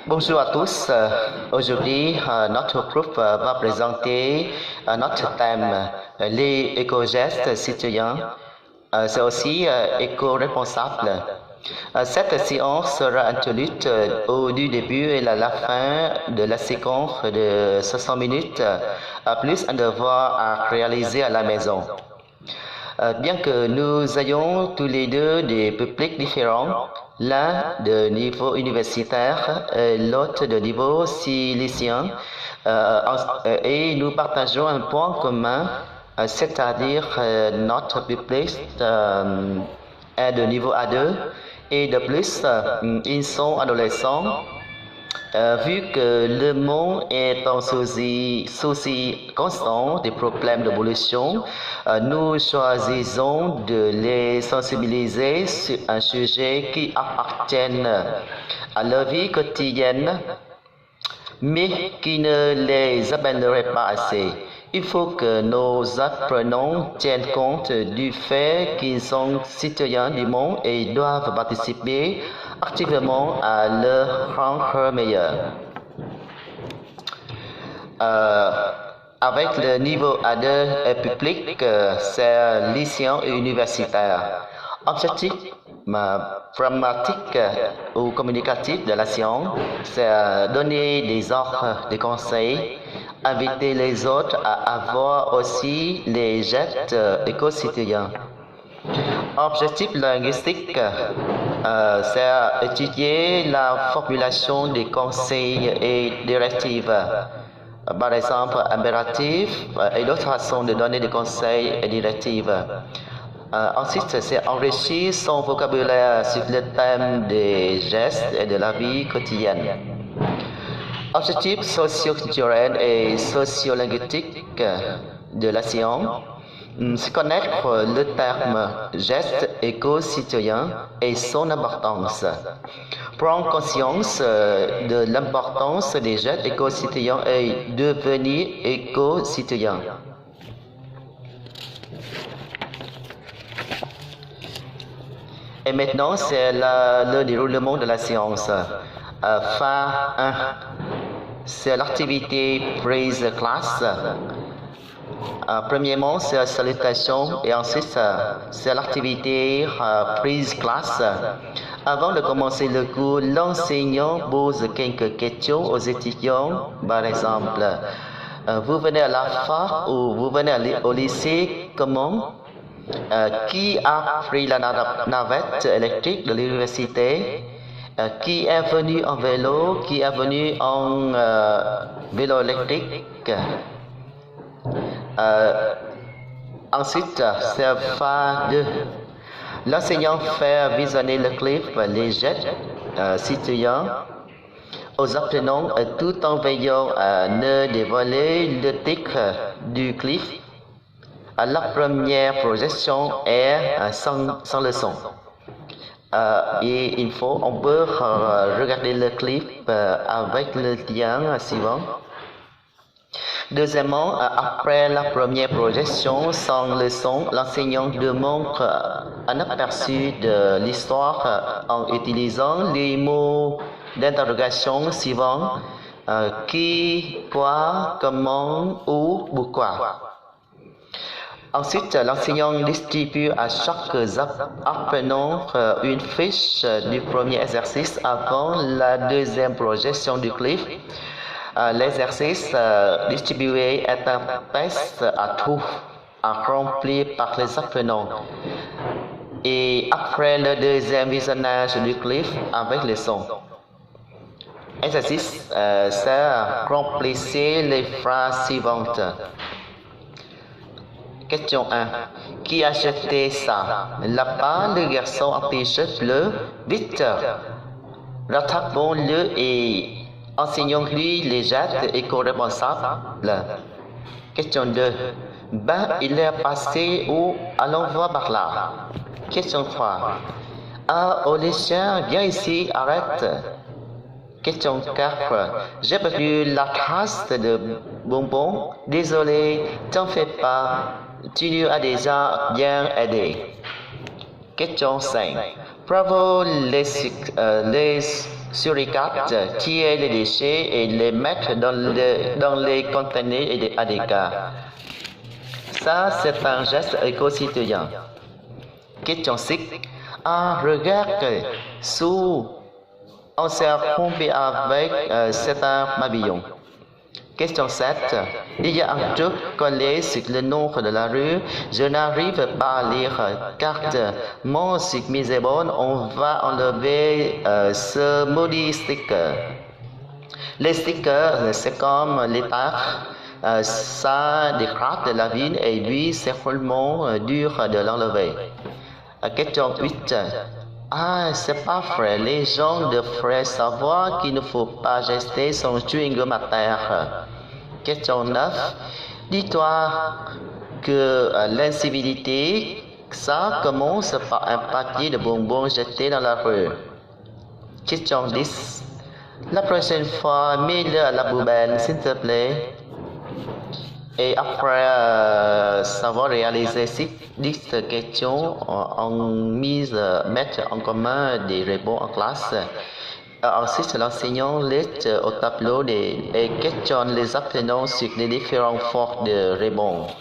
Bonjour à tous. Aujourd'hui, notre groupe va présenter notre thème les éco-gestes citoyens. C'est aussi éco-responsable. Cette séance sera introduite au début et à la fin de la séquence de 60 minutes, plus un devoir à réaliser à la maison. Bien que nous ayons tous les deux des publics différents, l'un de niveau universitaire et l'autre de niveau lycéen, et nous partageons un point commun, c'est-à-dire notre public est de niveau A2 et de plus, ils sont adolescents. Vu que le monde est en souci constant des problèmes de pollution, nous choisissons de les sensibiliser sur un sujet qui appartient à leur vie quotidienne, mais qui ne les amènerait pas assez. Il faut que nos apprenants tiennent compte du fait qu'ils sont citoyens du monde et doivent participer activement à le rendre meilleur. Avec le niveau A2 public, c'est lycéen et universitaire. Objectif pragmatique ou communicatif de la science, c'est donner des ordres, des conseils, inviter les autres à avoir aussi les gestes éco-citoyens. Objectif linguistique, c'est étudier la formulation des conseils et directives. Par exemple, impératif et d'autres façons de donner des conseils et directives. Ensuite, c'est enrichir son vocabulaire sur le thème des gestes et de la vie quotidienne. Objectif socio-culturel et socio-linguistique de la science. Se connaître le terme geste éco-citoyen et son importance. Prendre conscience de l'importance des gestes éco-citoyens et devenir éco-citoyen. Et maintenant, c'est le déroulement de la séance. Phase 1, c'est l'activité prise classe. Premièrement, c'est la salutation et ensuite, c'est l'activité prise classe. Avant de commencer le cours, l'enseignant pose quelques questions aux étudiants. Par exemple, vous venez à la fac ou vous venez au lycée, comment? Qui a pris la navette électrique de l'université? Qui est venu en vélo? Qui est venu en vélo électrique? Ensuite, c'est phase 2. L'enseignant fait visionner le clip les gestes citoyens aux apprenants tout en veillant à ne dévoiler le titre du clip. La première projection est sans le son. Et on peut regarder le clip avec le lien suivant. Deuxièmement, après la première projection sans le son, l'enseignant demande un aperçu de l'histoire en utilisant les mots d'interrogation suivants qui, quoi, comment, où, pourquoi. Ensuite, l'enseignant distribue à chaque apprenant une fiche du premier exercice avant la deuxième projection du clip. L'exercice distribué est un test à tout à remplir par les apprenants. Et après le deuxième visionnage du clip avec les sons. Exercice, c'est remplissez les phrases suivantes. Question 1. Qui a jeté ça? Là-bas, le garçon en t-shirt bleu. Vite, rattrapons-le et enseignons-lui les gestes éco-responsables. Question 2. Ben, il est passé où? Allons voir par là. Question 3. Ah, au lycéen, viens ici, arrête. Question 4. J'ai perdu la trace de bonbons. Désolé, t'en fais pas. Tu nous as déjà bien aidé. Question 5. Bravo les Sur les cartes, tirer les déchets et les mettre dans les conteneurs et des ADK. Ça, c'est un geste éco-citoyen. Question 6. Regarde, sous, on s'est trompé avec certains pavillons. Question 7. Il y a un truc collé sur le nom de la rue. Je n'arrive pas à lire. Carte. Mon site misérable, on va enlever ce maudit sticker. Les stickers, c'est comme les tares. Ça dégrade la ville et puis c'est vraiment dur de l'enlever. Question 8. C'est pas vrai. Les gens devraient savoir qu'il ne faut pas jeter son chewing-gum à terre. Question 9. Dis-toi que l'incivilité, ça commence par un paquet de bonbons jetés dans la rue. Question 10. La prochaine fois, mets-le à la poubelle, s'il te plaît. Et après savoir réaliser ces 10 questions, mettre en commun des réponses en classe. Ensuite, l'enseignant liste au tableau et questionne les apprenants sur les différentes formes de réponses.